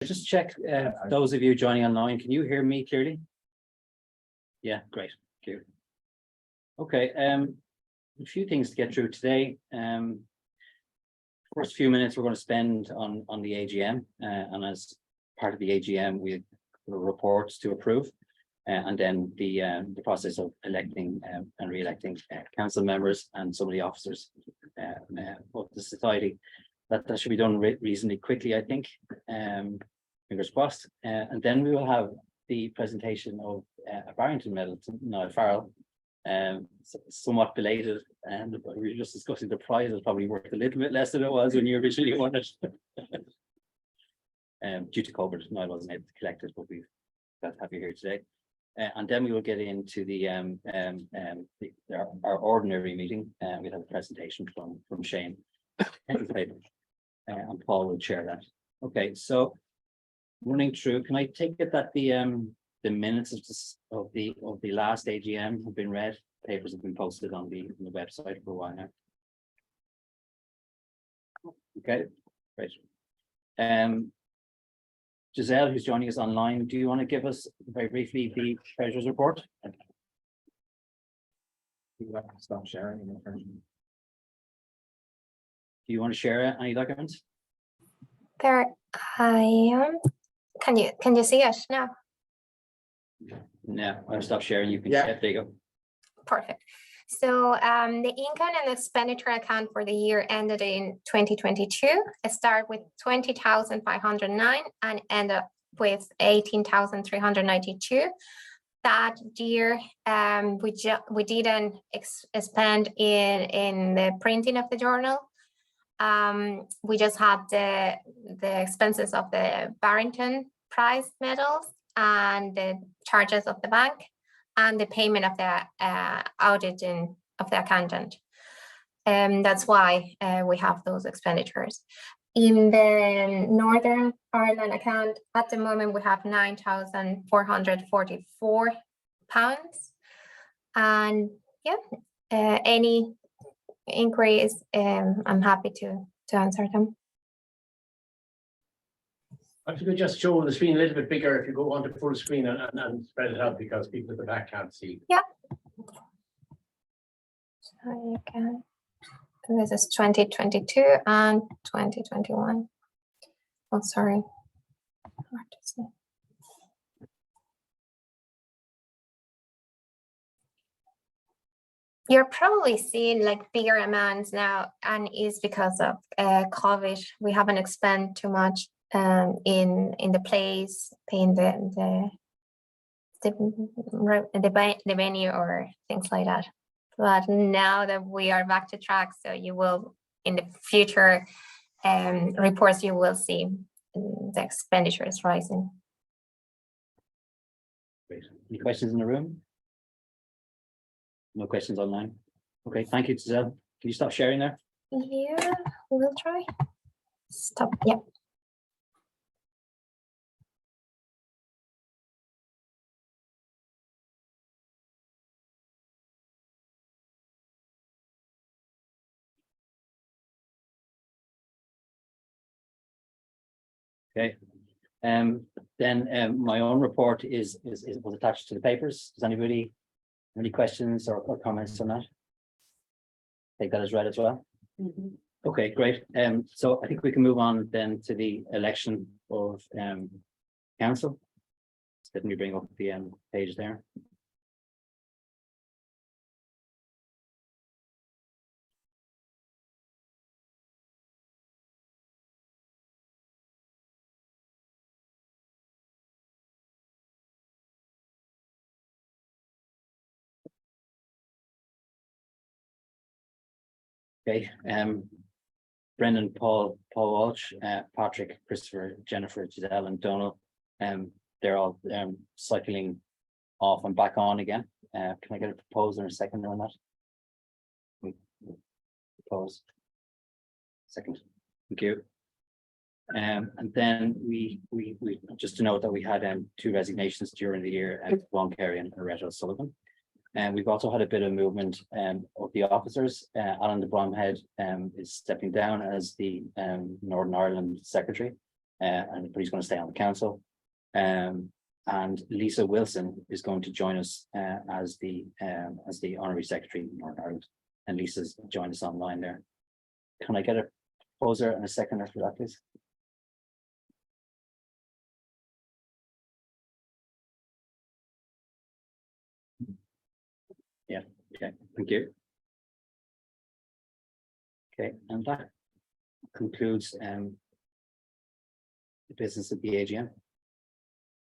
Just check, those of you joining online, can you hear me clearly? Yeah, great. Thank you. Okay, a few things to get through today. First few minutes we're going to spend on the AGM, and as part of the AGM, we have reports to approve, and then the process of electing and re-electing council members and some of the officers of the society. That should be done reasonably quickly, I think. Fingers crossed. And then we will have the presentation of a Barrington Medal to Niall Farrell. Somewhat belated, and we were just discussing the prize is probably worth a little bit less than it was when you originally won it. Due to COVID, Niall wasn't able to collect it, but we've got to have you here today. And then we will get into our ordinary meeting. We'll have a presentation from Shane, and Paul will share that. Okay, so running through, can I take it that the minutes of the last AGM have been read? Papers have been posted on the website for a while now. Okay, great. Giselle, who's joining us online, do you want to give us very briefly the treasurer's report? You want to stop sharing? Do you want to share any documents? There I am. Can you see it now? No, I'll stop sharing. You can Yeah. there you go. Perfect. So the income and expenditure account for the year ended in 2022. It started with 20,509 and ended up with 18,392. That year, we didn't expand in the printing of the journal. We just had the expenses of the Barrington Prize medals and the charges of the bank and the payment of the auditing of the accountant. That's why we have those expenditures. In the Northern Ireland account, at the moment, we have £9,444. And yeah, any inquiries, I'm happy to answer them. If you could just show the screen a little bit bigger, if you go onto full screen and spread it out, because people at the back can't see. Yeah. So you can. This is 2022 and 2021. Oh, sorry. Hard to see. You're probably seeing like bigger amounts now, and is because of COVID. We haven't expended too much in the place, paying the venue or things like that. But now that we are back to track, so you will in the future reports you will see the expenditures rising. Great. Any questions in the room? No questions online. Okay, thank you, Giselle. Can you stop sharing there? Yeah, we'll try. Stop. Yep. Okay. Then my own report was attached to the papers. Does anybody have any questions or comments on that? Take that as read as well. Mm-hmm. Okay, great. So I think we can move on then to the election of council. Let me bring up the page there. Okay, Brendan, Paul Walsh, Patrick, Christopher, Jennifer, Giselle, and Donald. They're all cycling off and back on again. Can I get a proposal in a second on that? Propose. Second. Thank you. And then we just to note that we had two resignations during the year, Ron Carey and Loretta Sullivan. And we've also had a bit of movement of the officers. Alan de Bromhead is stepping down as the Northern Ireland Secretary. but he's going to stay on the council. And Lisa Wilson is going to join us as the honorary secretary in Northern Ireland. And Lisa's joined us online there. Can I get a proposer and a seconder for that, please? Yeah, okay, thank you. Okay, and that concludes the business of the AGM.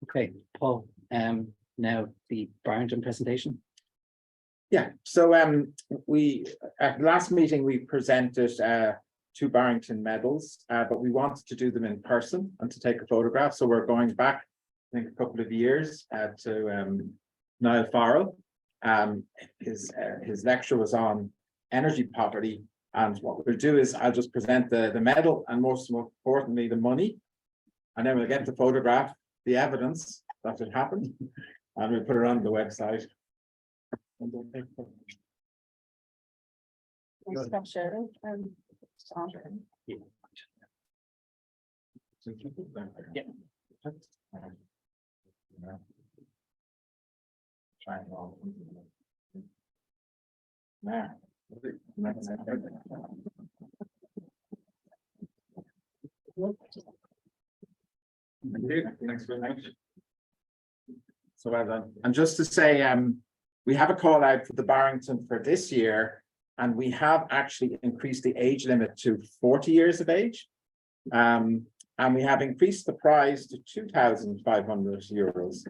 Okay, Paul, now the Barrington presentation. Yeah, so we at the last meeting we presented 2 Barrington medals, but we wanted to do them in person and to take a photograph. So we're going back, I think, a couple of years to Niall Farrell. His lecture was on energy poverty, and what we'll do is I'll just present the medal and most importantly the money, and then we'll get the photograph, the evidence that it happened, and we'll put it on the website. Stop sharing. Yeah. Thanks very much. So well done. And just to say, we have a call out for the Barrington for this year, and we have actually increased the age limit to 40 years of age. And we have increased the prize to €2,500.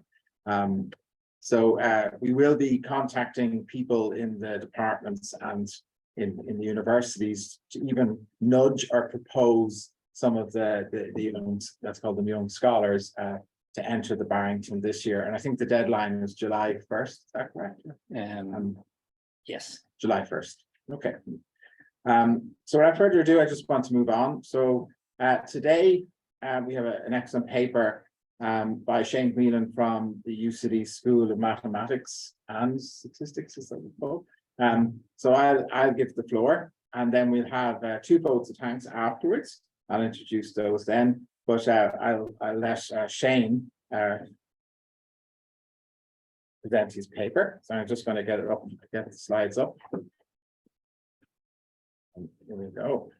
So we will be contacting people in the departments and in the universities to even nudge or propose some of the young, that's called the young scholars, to enter the Barrington this year. And I think the deadline is July 1st, is that correct? Yes. July 1st. Okay. So without further ado, I just want to move on. So today we have an excellent paper by Shane Whelan from the UCD School of Mathematics and Statistics, is that what it's called? So I'll give the floor, and then we'll have 2 votes of thanks afterwards. I'll introduce those then, but I'll let Shane present his paper. So I'm just going to get it up, get the slides up. And here we go.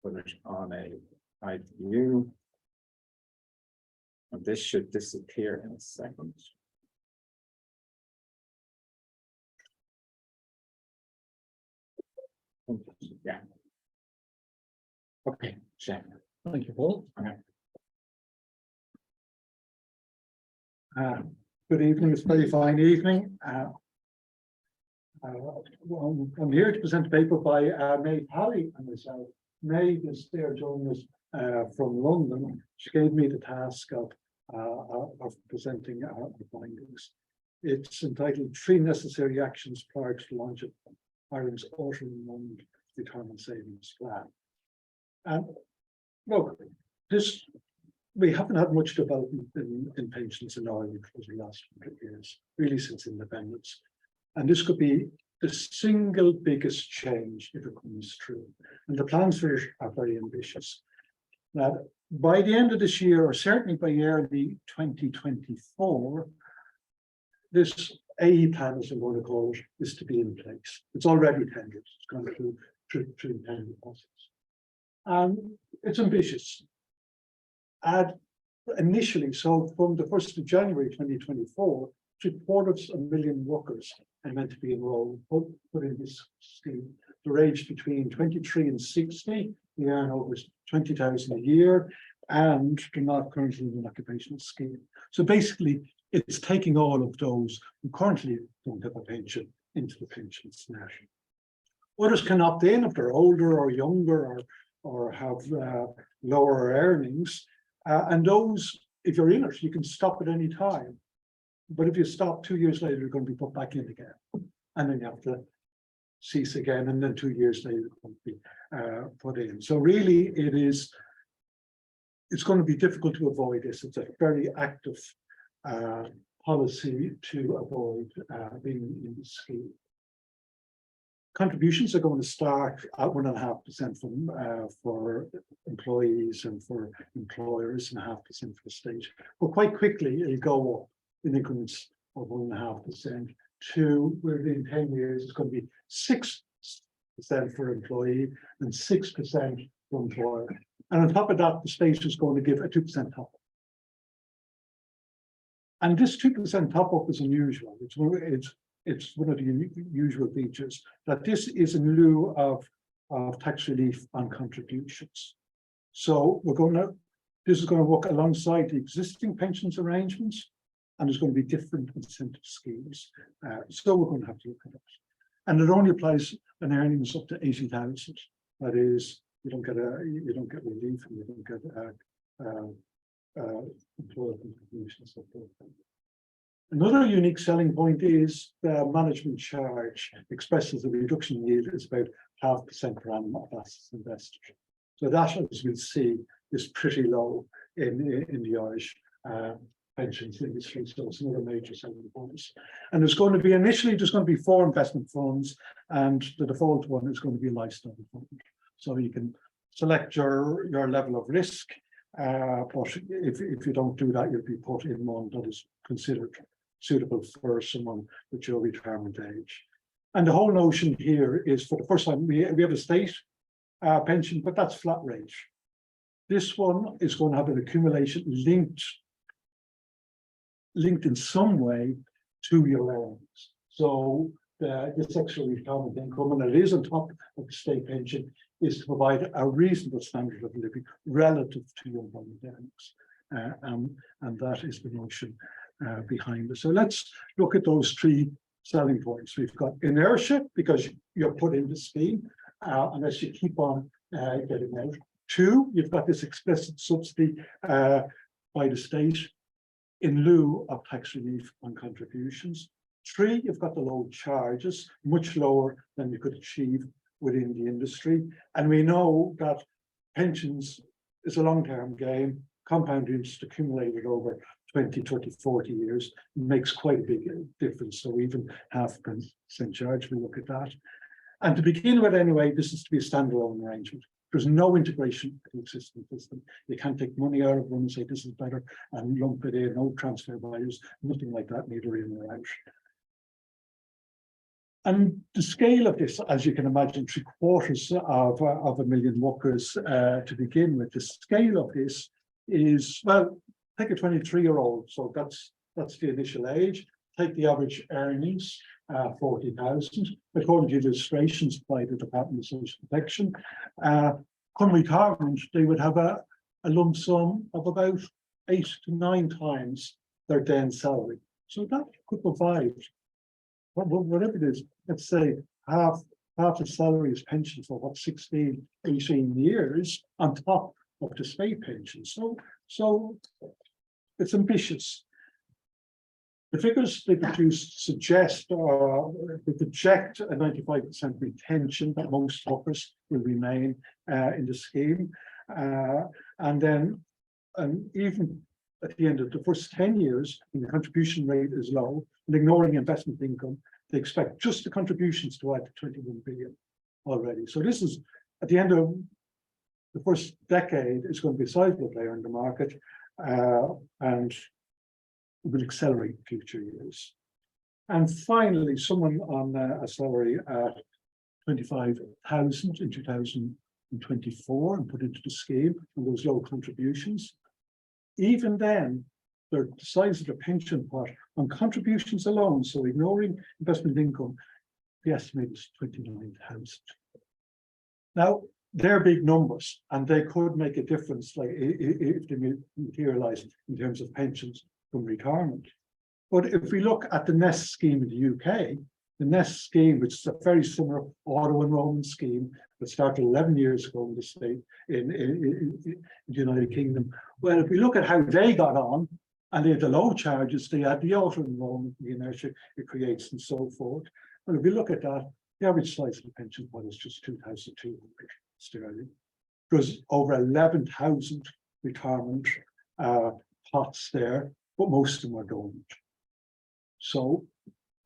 Put it on a side view. And this should disappear in a second. Yeah. Okay, Shane. Thank you, Paul. Okay. Good evening, it's a very fine evening. Well, I'm here to present a paper by May Pally and myself. May is there joining us from London. She gave me the task of presenting our findings. It's entitled 3 Necessary Actions Prior to the Launch of Ireland's Auto-Enrolment Retirement Savings Plan. And look, we haven't had much development in pensions in Ireland for the last 100 years, really since independence. And this could be the single biggest change if it comes true. And the plans for it are very ambitious. Now, by the end of this year, or certainly by early 2024, this AE plan, as I'm going to call it, is to be in place. It's already tendered. It's gone through the tender process. And it's ambitious. And initially, so from the 1st of January 2024, 750,000 workers are meant to be enrolled, put in this scheme. They're aged between 23 and 60. They earn over 20,000 a year, and they're not currently in an occupational scheme. So basically, it's taking all of those who currently don't have a pension into the pension net. Others can opt in if they're older or younger or have lower earnings. And those, if you're in it, you can stop at any time. But if you stop 2 years later, you're going to be put back in again. And then you have to cease again. And then 2 years later, you're going to be put in. So really, it's going to be difficult to avoid this. It's a very active policy to avoid being in the scheme. contributions are going to start at 1.5% from for employees and for employers, and 0.5% for the state. But quite quickly it'll go up in increments of 1.5% to within 10 years it's going to be 6% for employee and 6% for employer. And on top of that, the state is going to give a 2% top up. And this 2% top up is unusual. It's one of the usual features that this is in lieu of tax relief on contributions. So this is going to work alongside the existing pensions arrangements, and there's going to be different incentive schemes. So we're going to have to look at it. And it only applies on earnings up to 80,000. That is, you don't get relief, and you don't get employer contributions. Another unique selling point is the management charge expresses a reduction in yield is about 0.5% per annum of assets invested. So that, as we'll see, is pretty low in the Irish pensions industry. So it's another major selling point. And there's going to be initially 4 investment funds, and the default one is going to be a lifestyle fund. So you can select your level of risk, but if you don't do that, you'll be put in one that is considered suitable for someone with your retirement age. And the whole notion here is, for the first time, we have a state pension, but that's flat rate. This one is going to have an accumulation linked in some way to your earnings. So this extra retirement income, and it is on top of the state pension, is to provide a reasonable standard of living relative to your employment earnings. And that is the notion behind it. So let's look at those 3 selling points. We've got inertia, because you're put in the scheme unless you keep on getting out. 2, you've got this explicit subsidy by the state in lieu of tax relief on contributions. 3, you've got the low charges, much lower than you could achieve within the industry. And we know that pensions is a long-term game. Compound interest accumulated over 20, 30, 40 years makes quite a big difference. So even 0.5% charge, we look at that. And to begin with anyway, this is to be a standalone arrangement. There's no integration with the existing system. You can't take money out of one and say this is better and lump it in, no transfer values, nothing like that, neither in or out. And the scale of this, as you can imagine, 3/4 of a million workers to begin with. The scale of this is, well, take a 23-year-old, so that's the initial age. Take the average earnings, 40,000, according to illustrations by the Department of Social Protection. Come retirement, they would have a lump sum of about 8 to 9 times their then salary. So that could provide, whatever it is, let's say half the salary is pension for what, 16, 18 years on top of the state pension. So it's ambitious. The figures they produce suggest they project a 95% retention, that most workers will remain in the scheme. And even at the end of the first 10 years, when the contribution rate is low, and ignoring investment income, they expect just the contributions to add to 21 billion already. So this is, at the end of the first decade, it's going to be a sizable player in the market, and it will accelerate in future years. And finally, someone on a salary at 25,000 in 2024 and put into the scheme, and those low contributions, even then, the size of the pension pot on contributions alone, so ignoring investment income, the estimate is 29,000. Now, they're big numbers, and they could make a difference, like if they materialize in terms of pensions from retirement. But if we look at the NEST scheme in the UK, the NEST scheme, which is a very similar auto-enrolment scheme that started 11 years ago in the state in the United Kingdom. Well, if we look at how they got on, and they had the low charges, they had the auto-enrolment, the inertia it creates, and so forth. And if we look at that, the average size of the pension pot is just 2,200 sterling. There's over 11,000 retirement pots there, but most of them are dormant. So,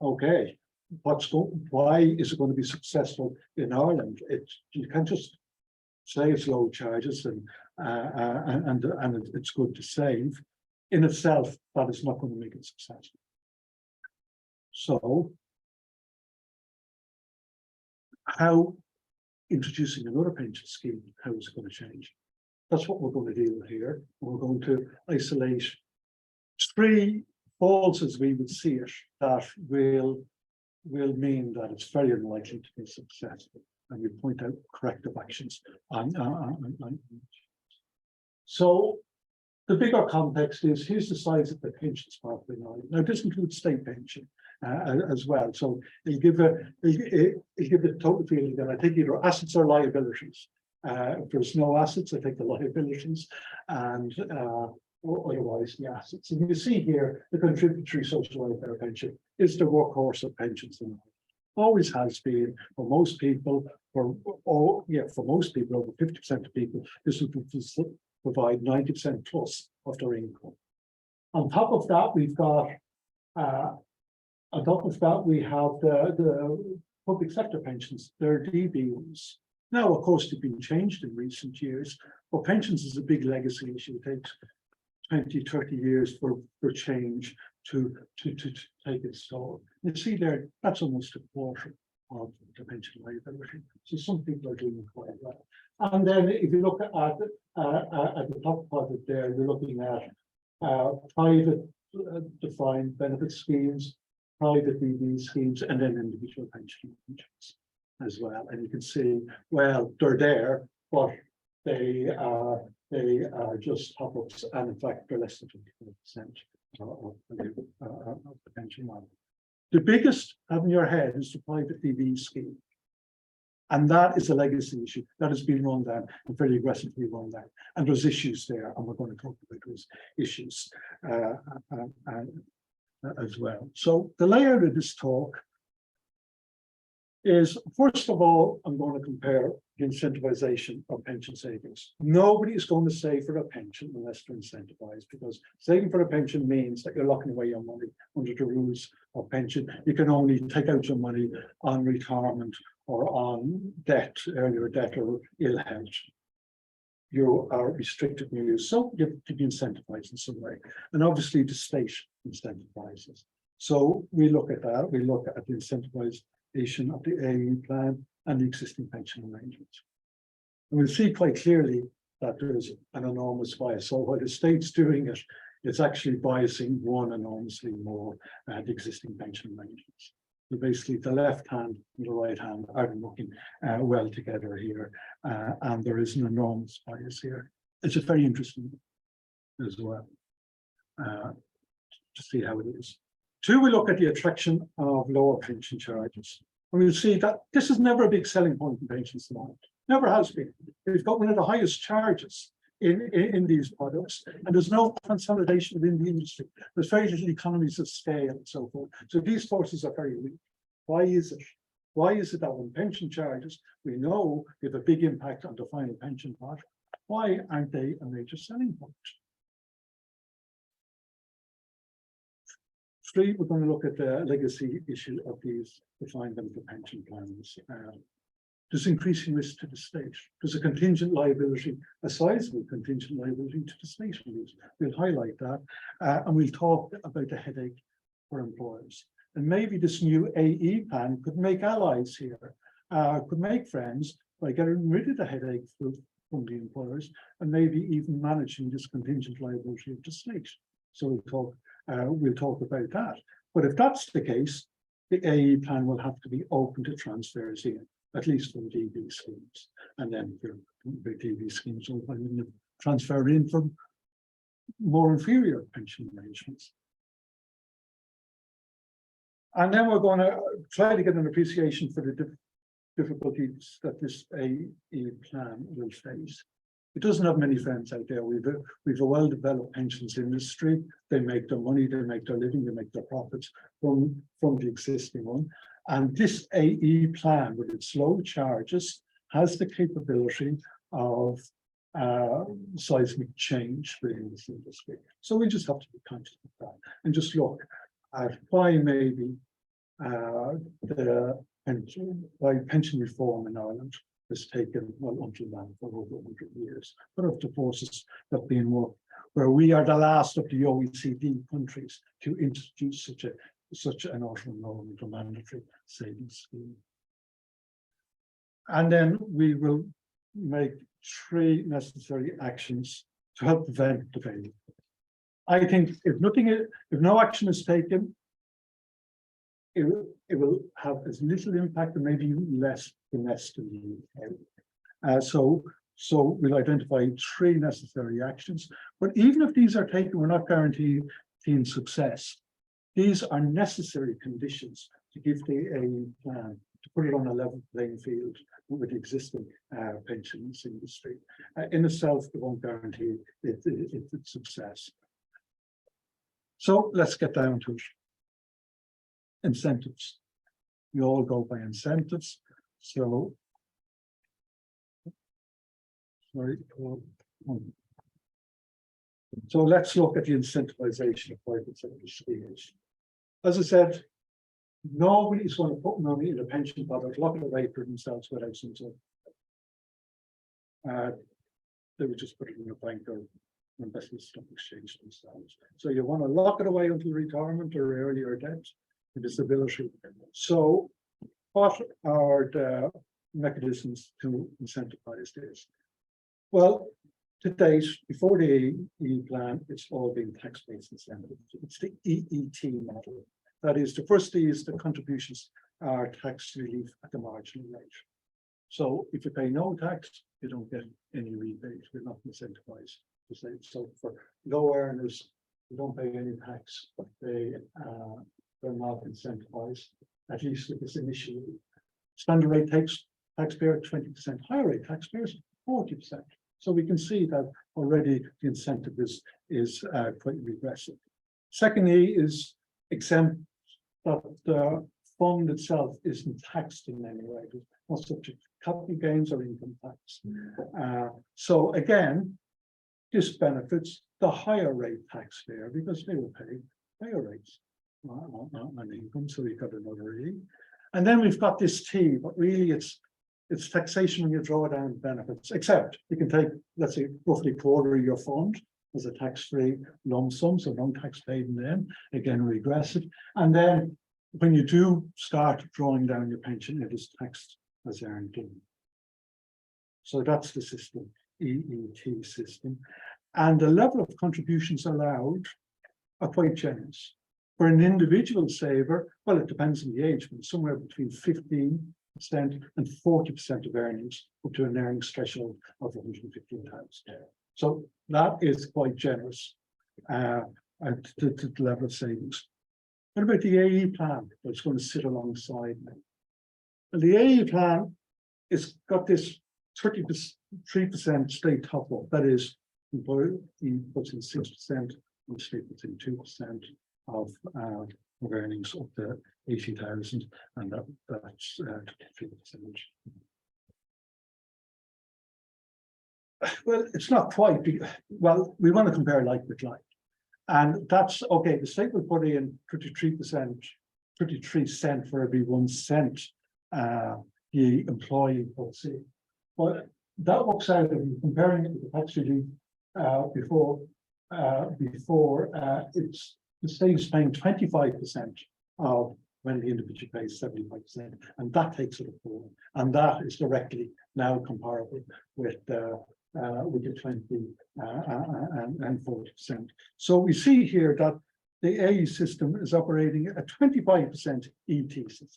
okay, why is it going to be successful in Ireland? You can't just say it's low charges and it's good to save. In itself, that is not going to make it successful. So, how introducing another pension scheme, how is it going to change? That's what we're going to deal with here. We're going to isolate 3 faults as we would see it that will mean that it's very unlikely to be successful. And we point out corrective actions. So the bigger context is, here's the size of the pension pot in Ireland. Now this includes state pension as well. So it'll give a total feeling that I take either assets or liabilities. If there's no assets, I take the liabilities, and or otherwise the assets. And you see here the contributory social welfare pension is the workhorse of pensions in Ireland. Always has been for most people. For most people, over 50% of people, this will provide 90% plus of their income. On top of that, we've got we have the public sector pensions. They're DBs. Now, of course, they've been changed in recent years, but pensions is a big legacy issue. It takes 20, 30 years for change to take its toll. You see there, that's almost a quarter of the pension liability. So some people are doing quite well. And then if you look at the top part of there, you're looking at private defined benefit schemes, private DB schemes, and then individual pension arrangements as well. And you can see, well, they're there, but they are just top-ups, and in fact, they're less than 25% of the pension model. The biggest in your head is the private DB scheme. And that is a legacy issue that has been run down and very aggressively run down. And there's issues there, and we're going to talk about those issues as well. So the layout of this talk is, first of all, I'm going to compare the incentivization of pension savings. Nobody is going to save for a pension unless they're incentivized, because saving for a pension means that you're locking away your money under the rules of pension. You can only take out your money on retirement or on debt, earlier debt or ill health. You are restricted in your use, so you have to be incentivized in some way. And obviously the state incentivizes. So we look at that, we look at the incentivization of the AE plan and the existing pension arrangements. And we'll see quite clearly that there is an enormous bias. So while the state's doing it, it's actually biasing one enormously more the existing pension arrangements. So basically the left hand and the right hand are working well together here, and there is an enormous bias here. It's just very interesting as well to see how it is. 2, we look at the attraction of lower pension charges. And we'll see that this is never a big selling point in pensions now. Never has been. We've got one of the highest charges in these products, and there's no consolidation within the industry. There's very little economies of scale and so forth. So these forces are very weak. Why is it? Why is it that when pension charges, we know have a big impact on the final pension pot, why aren't they a major selling point? 3, we're going to look at the legacy issue of these defined benefit pension plans. There's increasing risk to the state. There's a contingent liability, a sizable contingent liability to the state. We'll highlight that, and we'll talk about the headache for employers. And maybe this new AE plan could make allies here, could make friends by getting rid of the headache from the employers, and maybe even managing this contingent liability of the state. So we'll talk about that. But if that's the case, the AE plan will have to be open to transfers in, at least from DB schemes. And then the DB schemes will transfer in from more inferior pension arrangements. And then we're going to try to get an appreciation for the difficulties that this AE plan will face. It doesn't have many friends out there. We've a well-developed pensions industry. They make their money, they make their living, they make their profits from the existing one. And this AE plan, with its low charges, has the capability of seismic change within this industry. So we just have to be conscious of that and just look at why maybe the pension reform in Ireland has taken, well, until now for over 100 years, but of the forces that have been worked, where we are the last of the OECD countries to introduce such an auto-enrolment or mandatory savings scheme. And then we will make 3 necessary actions to help prevent the failure. I think if no action is taken, it will have as little impact and maybe less than less in the UK. So we'll identify 3 necessary actions. But even if these are taken, we're not guaranteeing success. These are necessary conditions to give the AA plan, to put it on a level playing field with the existing pensions industry. In itself, it won't guarantee its success. So let's get down to it. Incentives. We all go by incentives. So, sorry. So let's look at the incentivization of private sector schemes. As I said, nobody's going to put money in a pension product, lock it away for themselves without some sort of, they would just put it in a bank or invest in stock exchange themselves. So you want to lock it away until retirement or earlier death, disability. So what are the mechanisms to incentivize this? Well, to date, before the EE plan, it's all been tax-based incentives. It's the EET model. That is, the first is the contributions are tax relief at the marginal rate. So if you pay no tax, you don't get any rebate. You're not incentivized to save. So for low earners, you don't pay any tax, but they're not incentivized, at least with this initial standard rate taxpayer 20%, higher rate taxpayers 40%. So we can see that already the incentive is quite regressive. Secondly, is exempt, that the fund itself isn't taxed in any way. It's not subject to capital gains or income tax. So again, this benefits the higher rate taxpayer because they will pay higher rates on income. So we've got another E. And then we've got this T, but really it's taxation when you draw down benefits, except you can take, let's say, roughly a quarter of your fund as a tax-free lump sum, so no tax paid in them, again regressive. And then when you do start drawing down your pension, it is taxed as earned income. So that's the system, EET system. And the level of contributions allowed are quite generous. For an individual saver, well, it depends on the age, but somewhere between 15% and 40% of earnings up to an earnings threshold of 115,000. So that is quite generous to the level of savings. What about the AE plan that's going to sit alongside me? Well, the AE plan is got this 33% state top up. That is, he puts in 6% and the state puts in 2% of earnings up to 80,000, and that's 3%. Well, it's not quite. Well, we want to compare like with like, and that's okay. The state will put in 33%, 33 cents for every 1 cent the employee puts in. But that works out if you're comparing it with the tax relief before it's the state is paying 25% of when the individual pays 75%, and that takes it up forward, and that is directly now comparable with the 20 and 40%. So we see here that the AE system is operating at 25% ET system.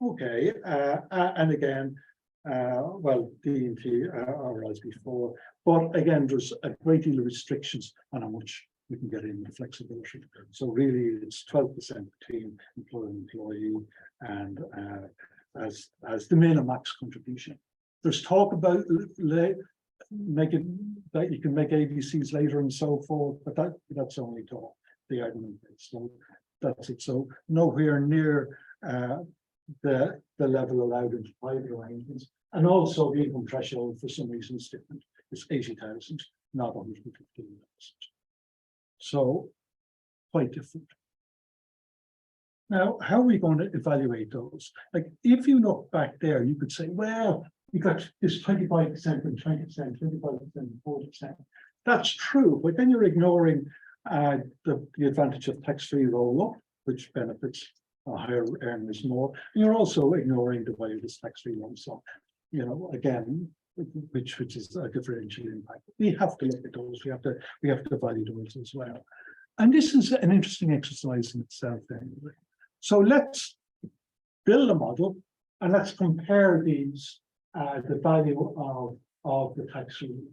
Okay, and again, well, D and T are as before, but again, there's a great deal of restrictions on how much we can get in the flexibility. So really, it's 12% between employer and employee, and as the min and max contribution. There's talk about making that you can make ABCs later and so forth, but that's only talk. The argument is, so that's it. So nowhere near the level allowed in private arrangements, and also the income threshold for some reason is different. It's 80,000, not 115,000. So quite different. Now, how are we going to evaluate those? Like, if you look back there, you could say, well, you got this 25% and 20%, 25% and 40%. That's true, but then you're ignoring the advantage of tax-free roll-up, which benefits higher earners more. And you're also ignoring the value of this tax-free lump sum. You know, again, which is a differential impact. We have to look at those. We have to value those as well. And this is an interesting exercise in itself, anyway. So let's build a model and let's compare these, the value of the tax relief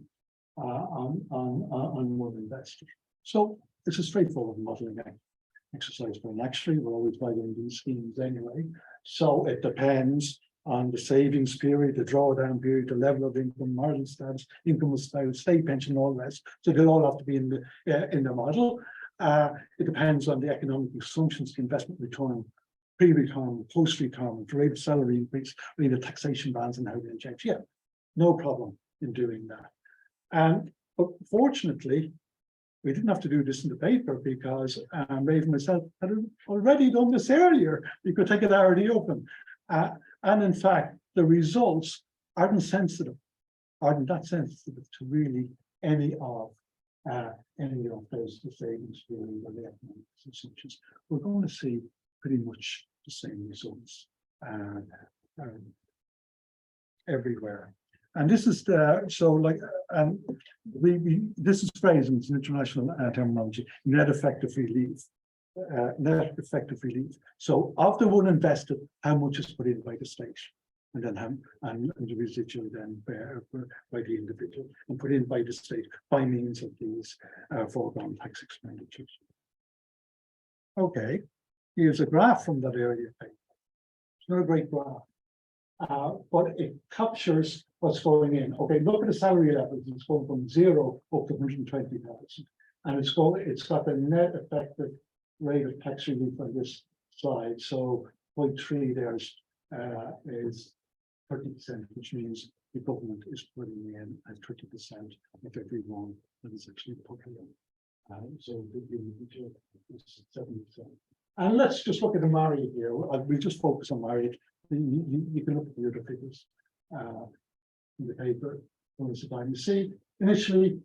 on one investor. So it's a straightforward modeling exercise for an actuary. We're always valuing these schemes anyway. So it depends on the savings period, the drawdown period, the level of income, marital status, income status, state pension, all the rest. So they'll all have to be in the model. It depends on the economic assumptions, the investment return, pre-return, post-return, the rate of salary increase, the taxation bands and how they change. Yeah, no problem in doing that. But fortunately, we didn't have to do this in the paper because Maeve and myself had already done this earlier. You could take it already open. And in fact, the results aren't that sensitive to really any of those savings really or the economic assumptions. We're going to see pretty much the same results everywhere. And this is this is phrased in international terminology, net effective relief. Net effective relief. So of the one invested, how much is put in by the state, and then and the residual then by the individual, and put in by the state by means of these foregone tax expenditures. Okay, here's a graph from that earlier paper. It's not a great graph, but it captures what's going in. Okay, look at the salary levels. It's going from 0 up to 120,000, and it's got the net effective rate of tax relief on this slide. So 0.3 there is 30%, which means the government is putting in at 30% of everyone that is actually put in. So the individual is 70%. And let's just look at the married here. We just focus on married. You can look at the other figures in the paper. You see, initially,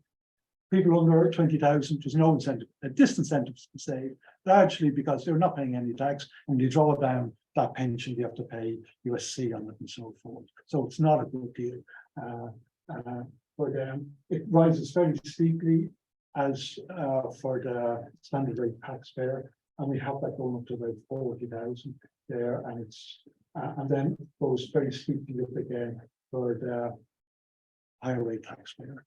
people under 20,000, there's no incentive, a disincentive to save, largely because they're not paying any tax. And you draw down that pension, you have to pay USC on it and so forth. So it's not a good deal for them. It rises very steeply as for the standard rate taxpayer, and we have that going up to about 40,000 there, and it's and then it goes very steeply up again for the higher rate taxpayer.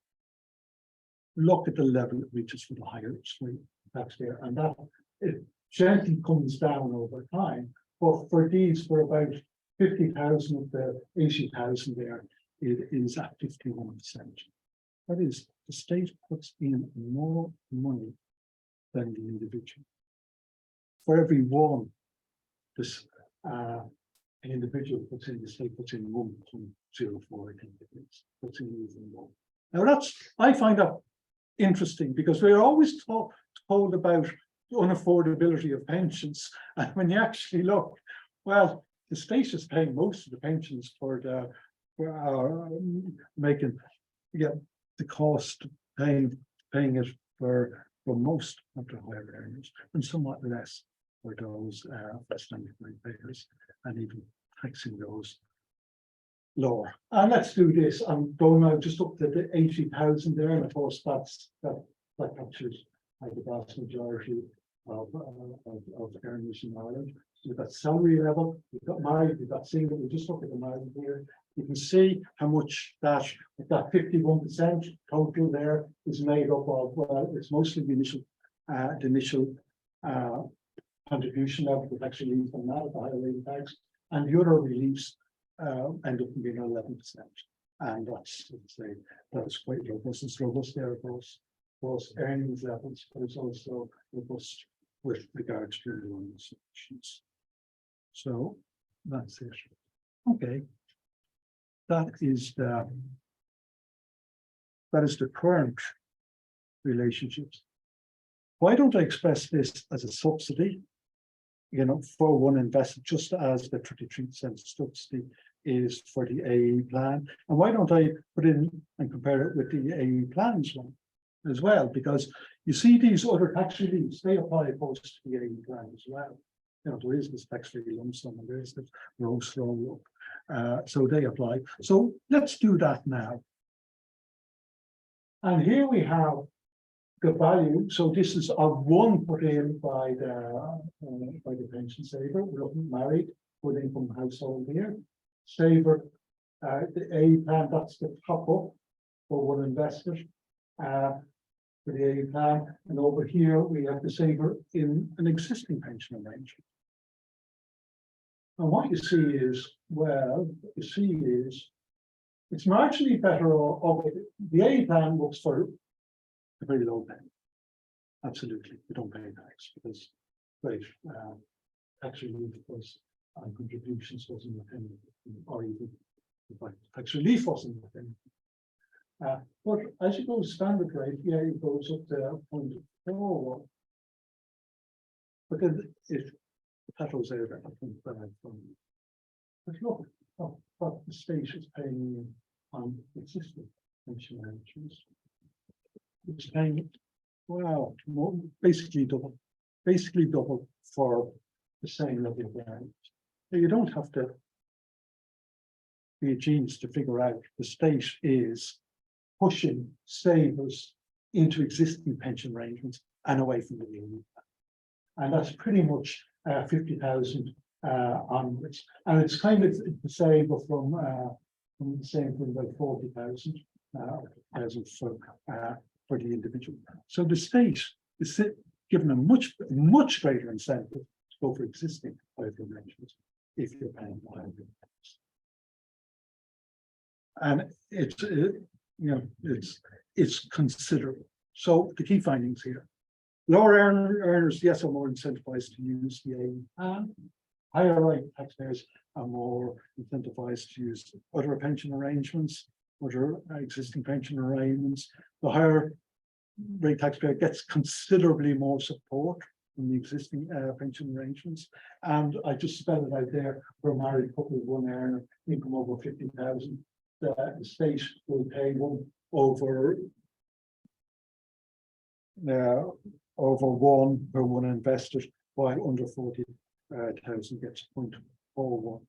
Look at the level it reaches for the higher rate taxpayer, and that it gently comes down over time. But for these, for about 50,000 of the 80,000 there, it is at 51%. That is, the state puts in more money than the individual. For every one, this an individual puts in, the state puts in 1.04, I think it is. Puts in even more. Now I find that interesting because we're always told about the unaffordability of pensions, and when you actually look, well, the state is paying most of the pensions for making the cost paying it for most of the higher earners, and somewhat less for those standard rate payers, and even taxing those lower. And let's do this. I'm going now just up to the 80,000 there, and of course that captures the vast majority of earners in Ireland. So we've got salary level, we've got married, we've got single. We just look at the married here. You can see how much that 51% total there is made up of. Well, it's mostly the initial contribution level, the tax relief from that, the higher rate of tax, and the other reliefs end up being 11%. And that's quite robust. It's robust there across earnings levels, but it's also robust with regards to the loan solutions. So that's it. Okay. That is the current relationships. Why don't I express this as a subsidy you know, for one investor, just as the 33% subsidy is for the AE plan. And why don't I put in and compare it with the AE plans one as well? Because you see these other tax reliefs, they apply post the AE plan as well. You know, there is this tax-free lump sum and there is this gross roll up. So they apply. So let's do that now. And here we have the value. So this is a one put in by the pension saver. We're looking married, put income household here. Saver, the A plan, that's the top up for one investor. For the A plan, and over here we have the saver in an existing pension arrangement. And what you see is, well, what you see is it's marginally better off. The A plan works for a very low pay. Absolutely, we don't pay tax because great tax relief was and contributions wasn't within, or even tax relief wasn't within. But as you go to standard rate, yeah, it goes up to 0.4. But then if that was there, I think that but look, what the state is paying on existing pension arrangements. It's paying, well, basically double for the same level of earnings. So you don't have to be a genius to figure out the state is pushing savers into existing pension arrangements and away from the new. And that's pretty much 50,000 onwards. And it's kind of the same from the same thing about 40,000 for the individual. So the state is given a much greater incentive to go for existing private arrangements if you're paying higher tax. And it's considerable. So the key findings here: lower earners, yes, are more incentivized to use the AE plan. Higher rate taxpayers are more incentivized to use other pension arrangements, other existing pension arrangements. The higher rate taxpayer gets considerably more support from the existing pension arrangements. And I just spelled it out there for a married couple with one earner, income over 50,000. The state will pay one over one per one investor, while under 40,000 gets 0.41.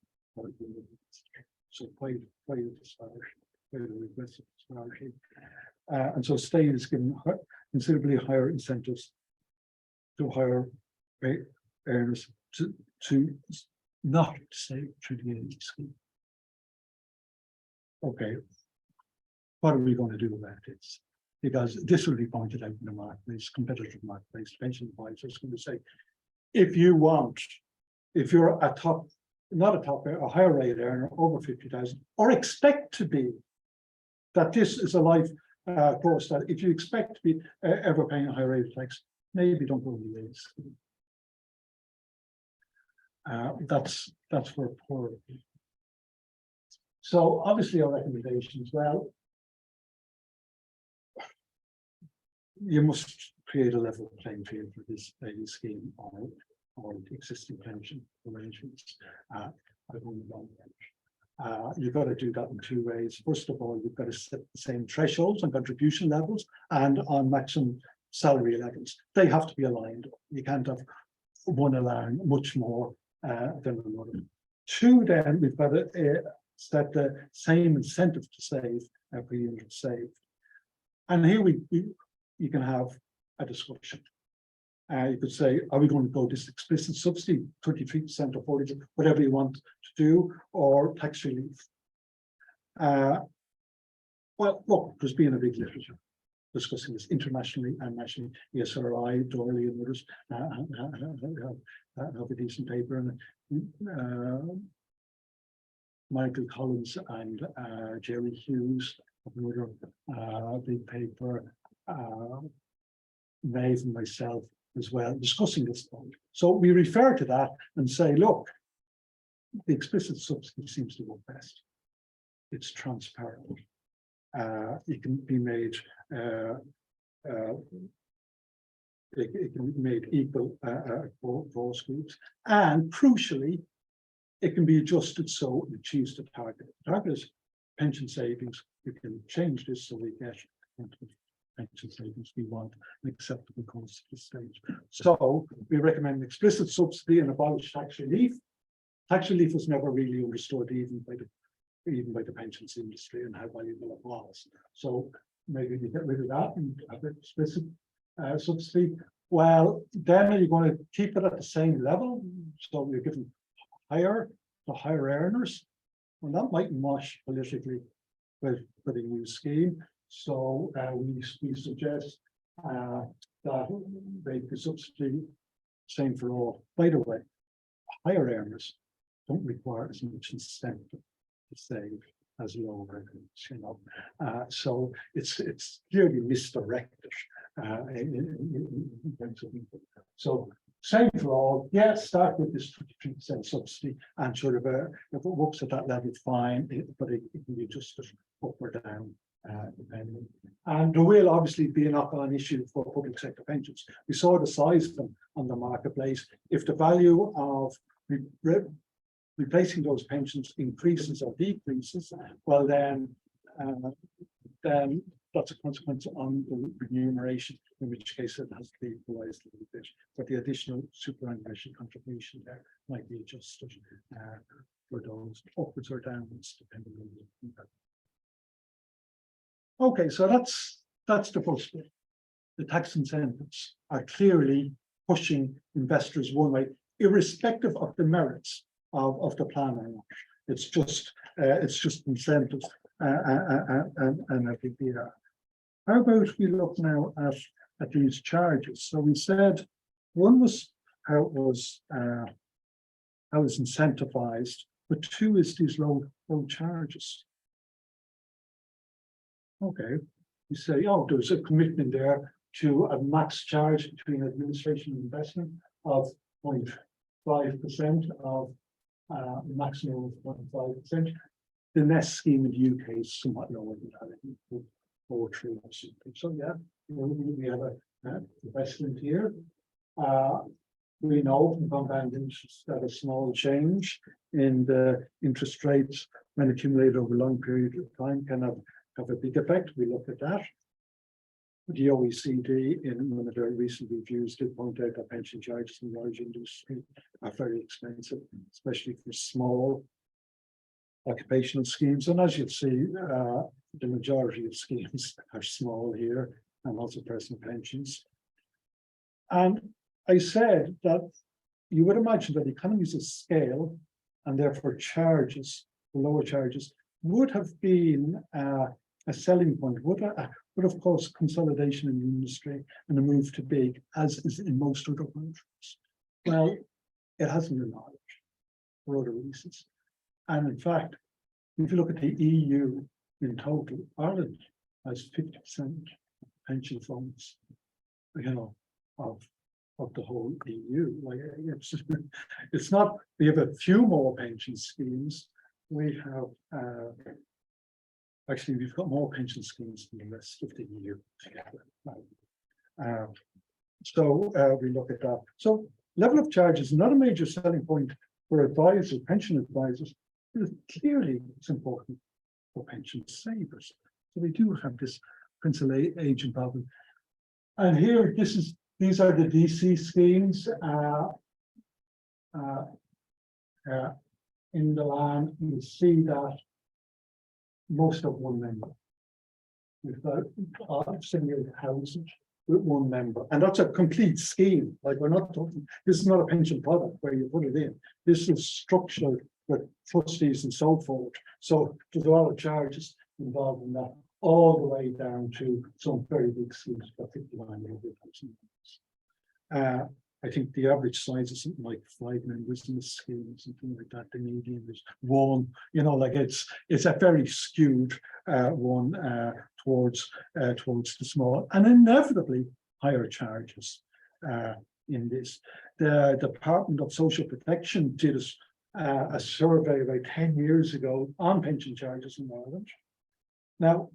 So quite a disparity, quite a regressive disparity. And so state is given considerably higher incentives to higher rate earners to not save through the AE scheme. Okay, what are we going to do about this? Because this will be pointed out in the marketplace, competitive marketplace, pension advisors going to say, if you're a higher rate earner over 50,000, or expect to be, that this is a life course that if you expect to be ever paying a higher rate of tax, maybe don't go to the AE scheme. That's for poor. So obviously our recommendations, well, you must create a level playing field for this AE scheme or the existing pension arrangements. You've got to do that in two ways. First of all, you've got to set the same thresholds on contribution levels and on maximum salary levels. They have to be aligned. You can't have one allowing much more than another. Two, then we've got to set the same incentive to save per unit saved. And here you can have a discussion. You could say, are we going to go this explicit subsidy, 23% or 40%, whatever you want to do, or tax relief? Well, look, there's been a big literature discussing this internationally and nationally. ESRI, Dorley and others have a decent paper, and Michael Collins and Jerry Hughes have another big paper, Maeve and myself as well, discussing this point. So we refer to that and say, look, the explicit subsidy seems to work best. It's transparent. It can be made, it can be made equal for those groups, and crucially, it can be adjusted so it achieves the target. The target is pension savings. You can change this so we get pension savings we want an acceptable cost to the stage. So we recommend explicit subsidy and abolish tax relief. Tax relief was never really understood even by the pensions industry and how valuable it was. So maybe we get rid of that and have explicit subsidy. Well, then are you going to keep it at the same level? So you're giving higher to higher earners. Well, that might wash politically with a new scheme. So we suggest that make the subsidy same for all. By the way, higher earners don't require as much incentive to save as lower earners, you know. So it's clearly misdirected in terms of input. So same for all. Yeah, start with this 23% subsidy, and sort of if it works at that level, fine, but it can be adjusted up or down. Depending. And there will obviously be a knock-on issue for public sector pensions. We saw the size of them on the marketplace. If the value of replacing those pensions increases or decreases, well then that's a consequence on the remuneration, in which case it has to be equalized a little bit. But the additional superannuation contribution there might be adjusted for those upwards or downwards, depending on the impact. Okay, so that's the first bit. The tax incentives are clearly pushing investors one way, irrespective of the merits of the plan or not. It's just incentives, and I think how about we look now at these charges? So we said one was how it was incentivized, but two is these low charges. Okay, you say, oh, there's a commitment there to a max charge between administration and investment of 0.5% of maximum of 0.5%. The NEST scheme in the UK is somewhat lower than that, 4.3 or something. So yeah, we have a precedent here. We know from compound interest that a small change in the interest rates when accumulated over a long period of time can have a big effect. We look at that. The OECD in one of their recent reviews did point out that pension charges in large industry are very expensive, especially for small occupational schemes. And as you'll see, the majority of schemes are small here, and also personal pensions. And I said that you would imagine that economies of scale and therefore charges, the lower charges, would have been a selling point, would of course consolidation in the industry and a move to big, as is in most other countries. Well, it hasn't been large for other reasons. And in fact, if you look at the EU in total, Ireland has 50% pension funds, you know, of the whole EU. Like it's not, we have a few more pension schemes. We have actually, we've got more pension schemes than the rest of the EU together. So we look at that. So level of charge is not a major selling point for advisors, pension advisors. Clearly, it's important for pension savers. So we do have this principal age involvement. And here, these are the DC schemes in the land. You see that most of one member. We've got single housing with one member, and that's a complete scheme. Like, we're not talking, this is not a pension product where you put it in. This is structured with trustees and so forth. So there's a lot of charges involved in that, all the way down to some very big schemes, particularly I think the average size is something like 5 members in the scheme, something like that. The median is 1. You know, like it's a very skewed one towards the small, and inevitably higher charges in this. The Department of Social Protection did a survey about 10 years ago on pension charges in Ireland. Now,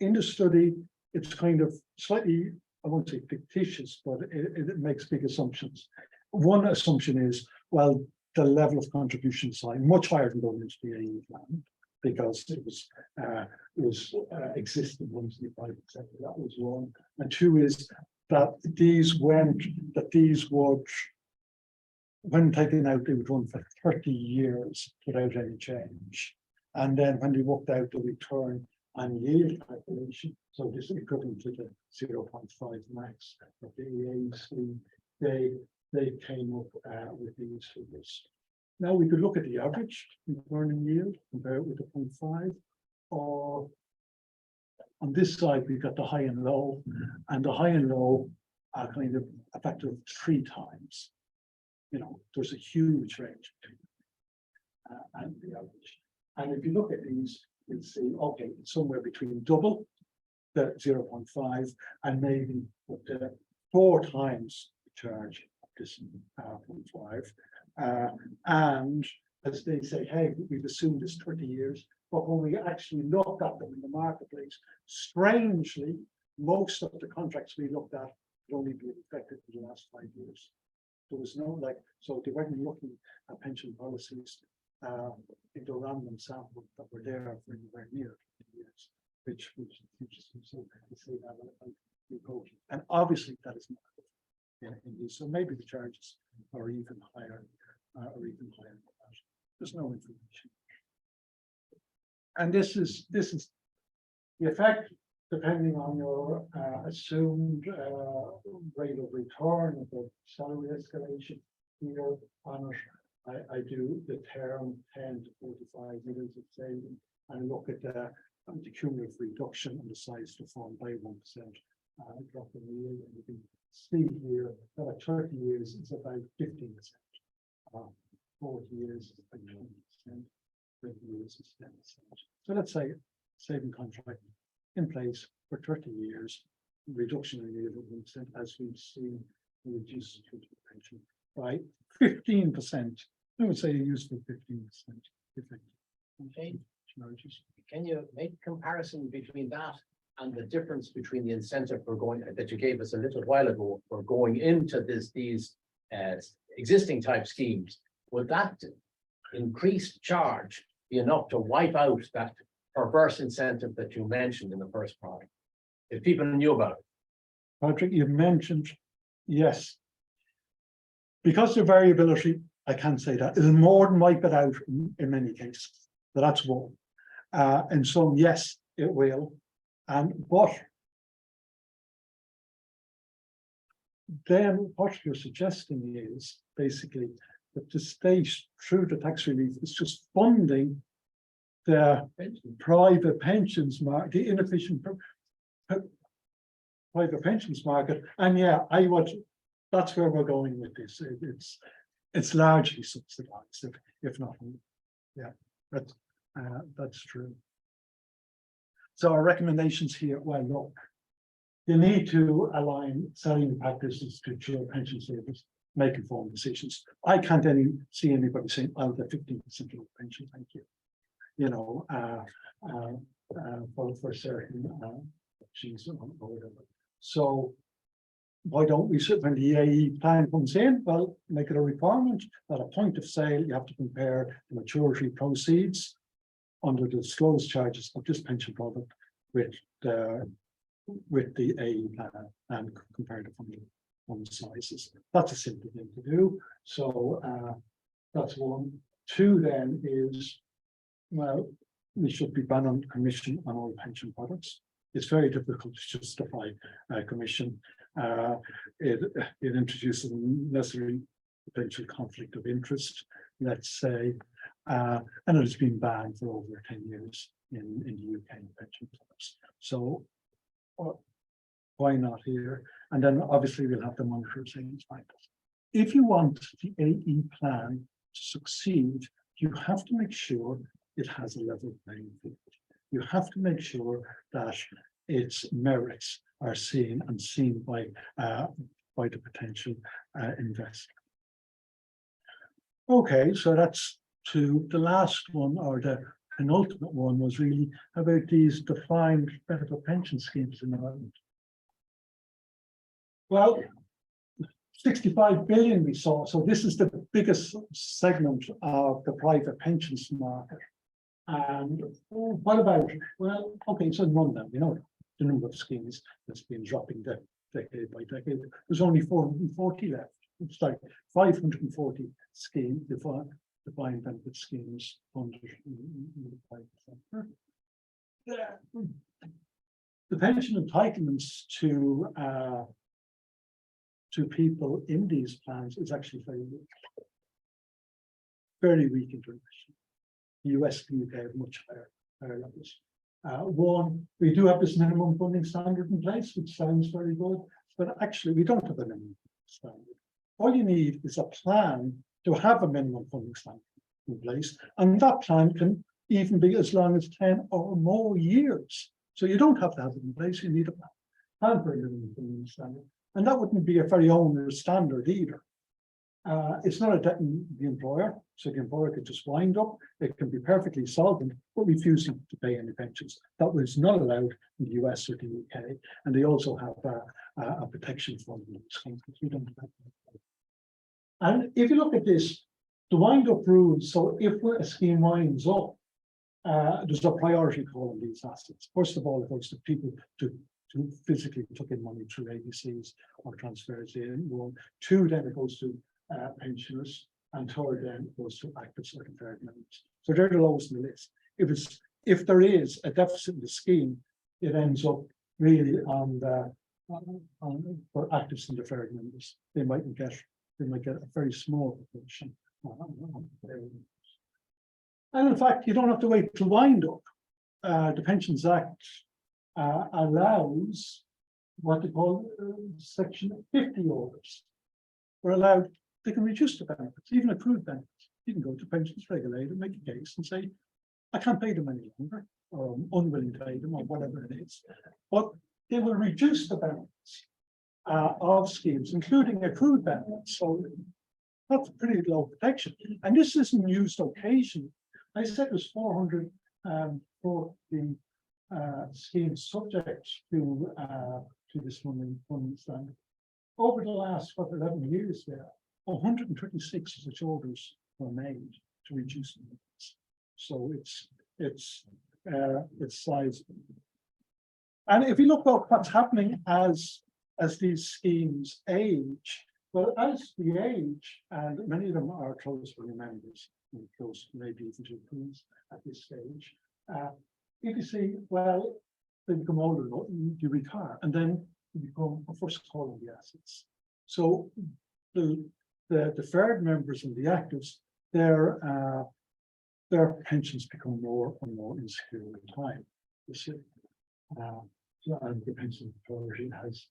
in the study, it's kind of slightly I won't say fictitious, but it makes big assumptions. One assumption is, well, the level of contribution is high, much higher than going into the AE plan, because it was existing once in the private sector. That was one. And two is that these would, when taken out, they would run for 30 years without any change. And then when they worked out the return and yield calculation, so this is equivalent to the 0.5 max of the EA scheme, they came up with these figures. Now we could look at the average return and yield, compare it with the 0.5, or on this side we've got the high and low, and the high and low are kind of a factor of 3 times. You know, there's a huge range between and the average. And if you look at these, you'll see, okay, it's somewhere between double the 0.5 and maybe up to 4 times the charge of this 0.5. And as they say, hey, we've assumed it's 20 years, but when we actually looked at them in the marketplace, strangely, most of the contracts we looked at would only be affected for the last 5 years. There was no so they weren't looking at pension policies in the random sample that were there for anywhere near 20 years, which is interesting. So they say that and obviously that is not in these. So maybe the charges are even higher, than that. There's no information. And this is the effect, depending on your assumed rate of return of the salary escalation here on it. I do the term 10 to 45 years of saving and look at the cumulative reduction on the size to form by 1% drop in the yield. And you can see here that at 30 years it's about 15%. 40 years is about 20%, 30 years is 10%. So let's say saving contract in place for 30 years, reduction in yield of 1% as we've seen reduce pension by 15%. I would say a useful 15% effect. Okay. Can you make a comparison between that and the difference between the incentive for going that you gave us a little while ago for going into these existing type schemes? Would that increased charge be enough to wipe out that perverse incentive that you mentioned in the first part? If people knew about it. Patrick, you mentioned, yes. Because of variability, I can say that it'll more than wipe it out in many cases. But that's one. And so, yes, it will. But then what you're suggesting is basically that the state, through the tax relief, is just funding the private pensions market, the inefficient private pensions market. And yeah, that's where we're going with this. It's largely subsidized, if not, yeah, that's true. So our recommendations here, well, look, you need to align selling practices to your pension savers, make informed decisions. I can't see anybody saying, I'll get 15% of pension, thank you. You know, for certain options or whatever. So why don't we, when the EAE plan comes in, well, make it a requirement at a point of sale, you have to compare the maturity proceeds under the disclosed charges of this pension product with the AE plan and compare the fund sizes. That's a simple thing to do. So that's one. Two then is, well, we should be banning commission on all pension products. It's very difficult to justify commission. It introduces a necessary potential conflict of interest, let's say, and it has been banned for over 10 years in the UK pension products. So why not here? And then obviously we'll have to monitor savings cycles. If you want the AE plan to succeed, you have to make sure it has a level playing field. You have to make sure that its merits are seen by the potential investor. Okay, so that's two. The last one, or the penultimate one, was really about these defined benefit pension schemes in Ireland. Well, 65 billion we saw. So this is the biggest segment of the private pensions market. And what about, well, okay, so none of them, you know, the number of schemes that's been dropping decade by decade. There's only 440 left. It's like 540 scheme defined benefit schemes under in the private sector. The pension entitlements to people in these plans is actually very weak internationally. The US and UK have much higher levels. One, we do have this minimum funding standard in place, which sounds very good, but actually we don't have a minimum standard. All you need is a plan to have a minimum funding standard in place, and that plan can even be as long as 10 or more years. So you don't have to have it in place, you need a plan for a minimum funding standard. And that wouldn't be a very onerous standard either. It's not a debt in the employer, so the employer could just wind up. It can be perfectly solvent, but refusing to pay any pensions. That was not allowed in the US or the UK, and they also have a protection fund in these schemes, which we don't have. And if you look at this, the wind-up rules. So if a scheme winds up, there's a priority call on these assets. First of all, it goes to people who physically took in money through ABCs or transfers in. One, two, then it goes to pensioners, and third then goes to active or deferred members. So they're the lowest in the list. If there is a deficit in the scheme, it ends up really on for active and deferred members. They might get a very small proportion. And in fact, you don't have to wait to wind up. The Pensions Act allows what they call Section 50 orders. We're allowed, they can reduce the benefits, even accrued benefits. You can go to pensions regulator, make a case and say, I can't pay them any longer, or I'm unwilling to pay them, or whatever it is. But they will reduce the benefits of schemes, including accrued benefits. So that's pretty low protection. And this isn't used occasionally. I said there's 400 for the schemes subject to this funding standard. Over the last 11 years there, 136 such orders were made to reduce the limits. So it's sizable. And if you look at what's happening as these schemes age, well, as we age, and many of them are close family members, close maybe even to friends at this stage, you can see, well, they become older, you retire, and then you become a first call on the assets. So the deferred members and the actives, their pensions become more and more insecure in time. You see, and the pension authority has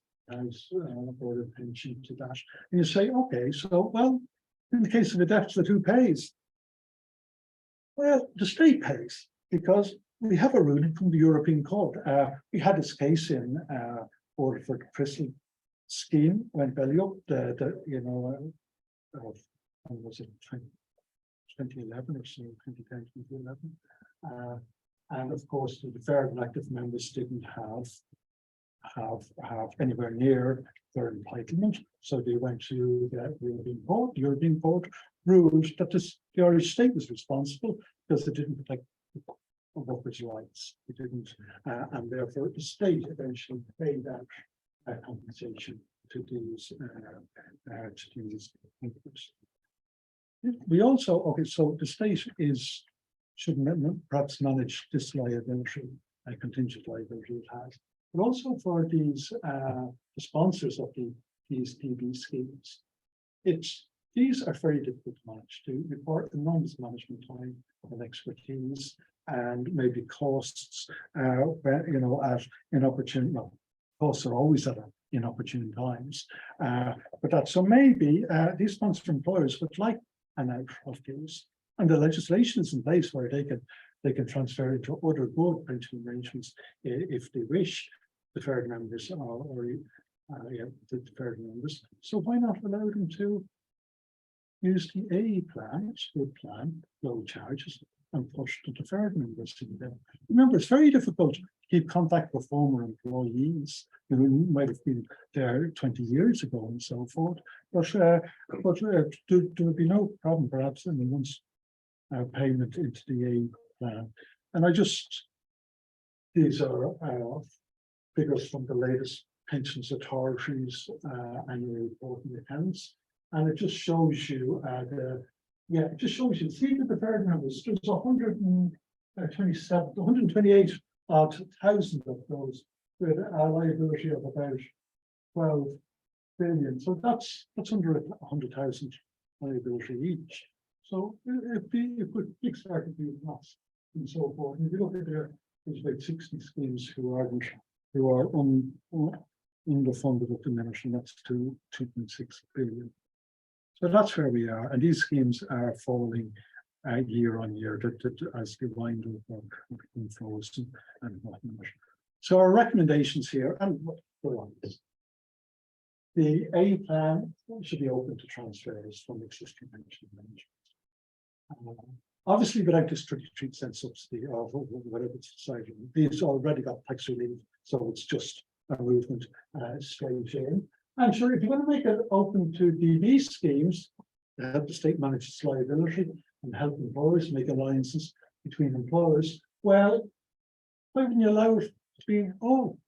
ordered pension to that. And you say, okay, so well, in the case of a deficit, who pays? Well, the state pays, because we have a ruling from the European Court. We had this case in Order for the Preceded scheme went belly up. Was it 2011 or so, 2010, 2011? And of course, the deferred and active members didn't have anywhere near their entitlement, so they went to the European Court. The European Court ruled that the Irish state was responsible because it didn't protect workers' rights. It didn't, and therefore the state eventually paid out compensation to these workers. We also, okay, so the state should perhaps manage this liability, contingent liability it has, but also for these the sponsors of these DB schemes. These are very difficult to manage, to report enormous management time and expertise, and maybe costs, at inopportune. No, costs are always at inopportune times. But that, so maybe these sponsor employers would like an out of these, and the legislation is in place where they can transfer into other good pension arrangements if they wish, deferred members or the deferred members. So why not allow them to use the A plan, which is a good plan, low charges, and push the deferred members in there. Remember, it's very difficult to keep contact with former employees who might have been there 20 years ago and so forth. But there would be no problem perhaps in the month's payment into the A plan. And these are figures from the latest Pensions Authority's annual report and accounts. And it just shows you it just shows you, see the deferred members, there's 128 odd thousand of those with a liability of about 12 billion. So that's under 100,000 liability each. So it'd be a good big start to be lost and so forth. And if you look at there's about 60 schemes who are underfunded at the minute, and that's 2.6 billion. So that's where we are, and these schemes are falling year on year as they wind up inflows and whatnot. So our recommendations here, and go on this. The A plan should be open to transfers from existing pension arrangements. Obviously, without this 33% subsidy or whatever it's decided, these already got tax relief, so it's just a movement straight in. And sure, if you're going to make it open to DB schemes, help the state manage its liability and help employers make alliances between employers, well, why wouldn't you allow it to be all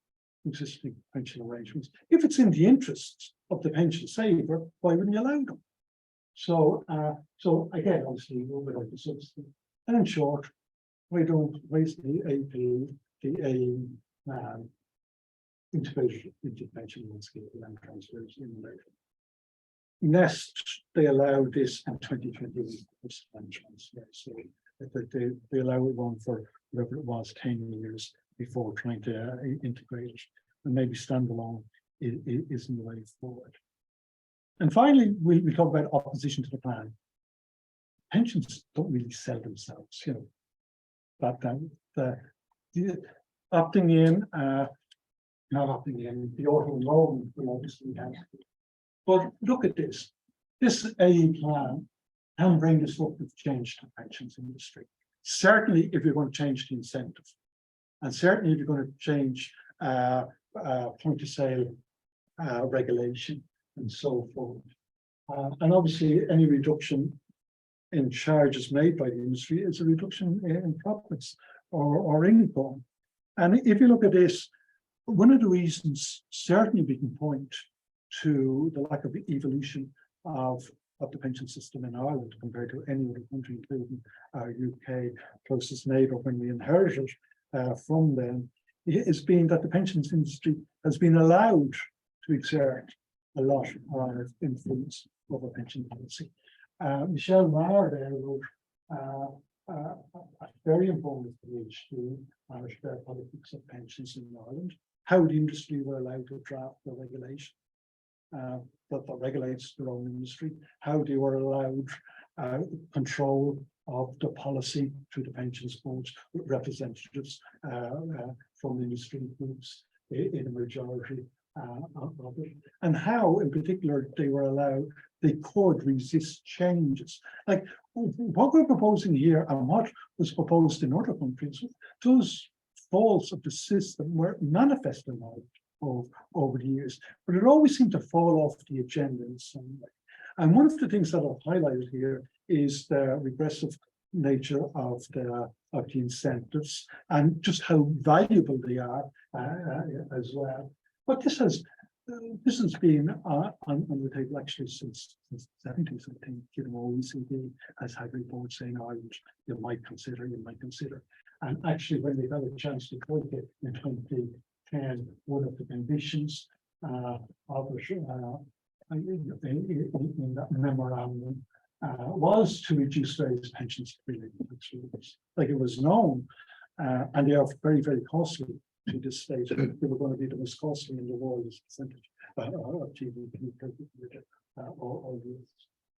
existing pension arrangements? If it's in the interests of the pension saver, why wouldn't you allow them? So, again, obviously, we'll without the subsidy. And in short, why don't raise the AP, the A integrated into pension landscape and transfers in later. Next, they allow this in 2021 transfer. So they allow it one for whatever it was 10 years before trying to integrate it, and maybe standalone isn't the way forward. And finally, we talk about opposition to the plan. Pensions don't really sell themselves, you know. But the opting in, not opting in, the auto-enrolment will obviously have. But look at this. This A plan can bring disruptive change to the pensions industry. Certainly, if you're going to change the incentive, and certainly if you're going to change point of sale regulation and so forth. And obviously, any reduction in charges made by the industry is a reduction in profits or income. And if you look at this, one of the reasons certainly we can point to the lack of evolution of the pension system in Ireland compared to any other country, including our UK closest neighbour when we inherited from them, is being that the pensions industry has been allowed to exert a lot of influence over pension policy. Michelle Maher there wrote a very important PhD on the politics of pensions in Ireland, how the industry were allowed to draft the regulation that regulates their own industry, how they were allowed control of the policy through the pensions boards with representatives from industry groups in a majority of it, and how in particular they could resist changes. Like what we're proposing here and what was proposed in other countries, those faults of the system were manifested over the years, but it always seemed to fall off the agenda in some way. And one of the things that I've highlighted here is the regressive nature of the incentives and just how valuable they are as well. But this has been on the table actually since the 70s, I think. You know, OECD has had reports saying, you might consider. And actually, when they got a chance to take it in 2010, one of the conditions of it in that memorandum was to reduce various pensions related tax rates. Like it was known, and they are very, very costly to this stage. They were going to be the most costly in the world as a percentage of GDP.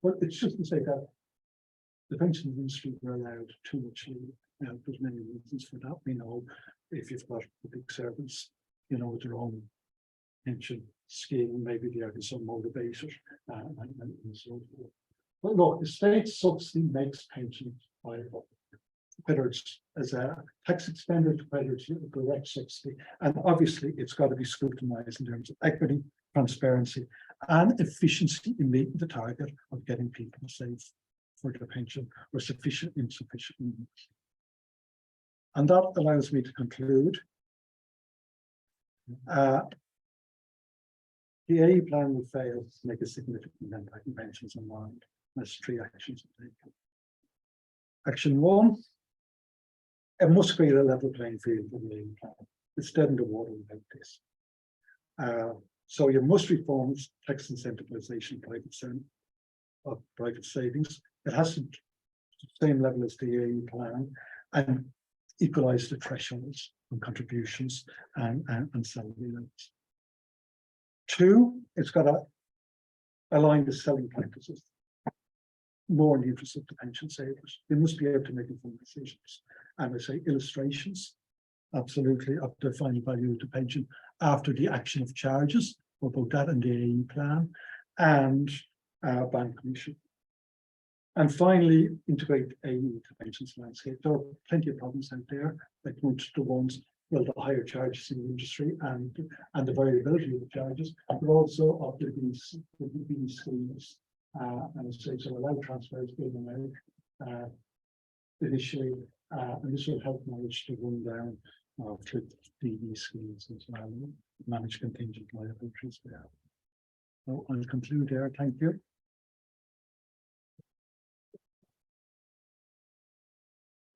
But it's just to say that the pension industry were allowed too much leeway. There's many reasons for that. We know if you've got public servants, you know, with their own pension scheme, maybe they are so motivated and so forth. But look, the state subsidy makes pensions viable. whether it's as a tax expenditure, whether it's a direct subsidy, and obviously it's got to be scrutinized in terms of equity, transparency, and efficiency in meeting the target of getting people safe for their pension or insufficient needs. And that allows me to conclude. The AE plan will fail to make a significant impact on pensions and mind. There's 3 actions to take. Action 1, it must create a level playing field for the AE plan. It's dead in the water without this. So you must reform tax incentivization of private savings. It has to the same level as the AE plan and equalize the thresholds on contributions and salary rates. 2, it's got to align the selling practices more in the interest of the pension savers. They must be able to make informed decisions. And I say illustrations, absolutely, of the final value of the pension after the action of charges, for both that and the AE plan, and bank commission. And finally, integrate AE into pensions landscape. There are plenty of problems out there, like most of the ones, well, the higher charges in the industry and the variability of the charges, but also of the DB schemes. And so allow transfers in and out initially, and this will help manage the rundown of DB schemes as well, manage contingent liabilities there. So I'll conclude there. Thank you.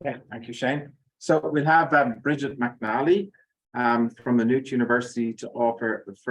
Yeah, thank you, Shane. So we'll have Bridget McNally from Maynooth University to offer the first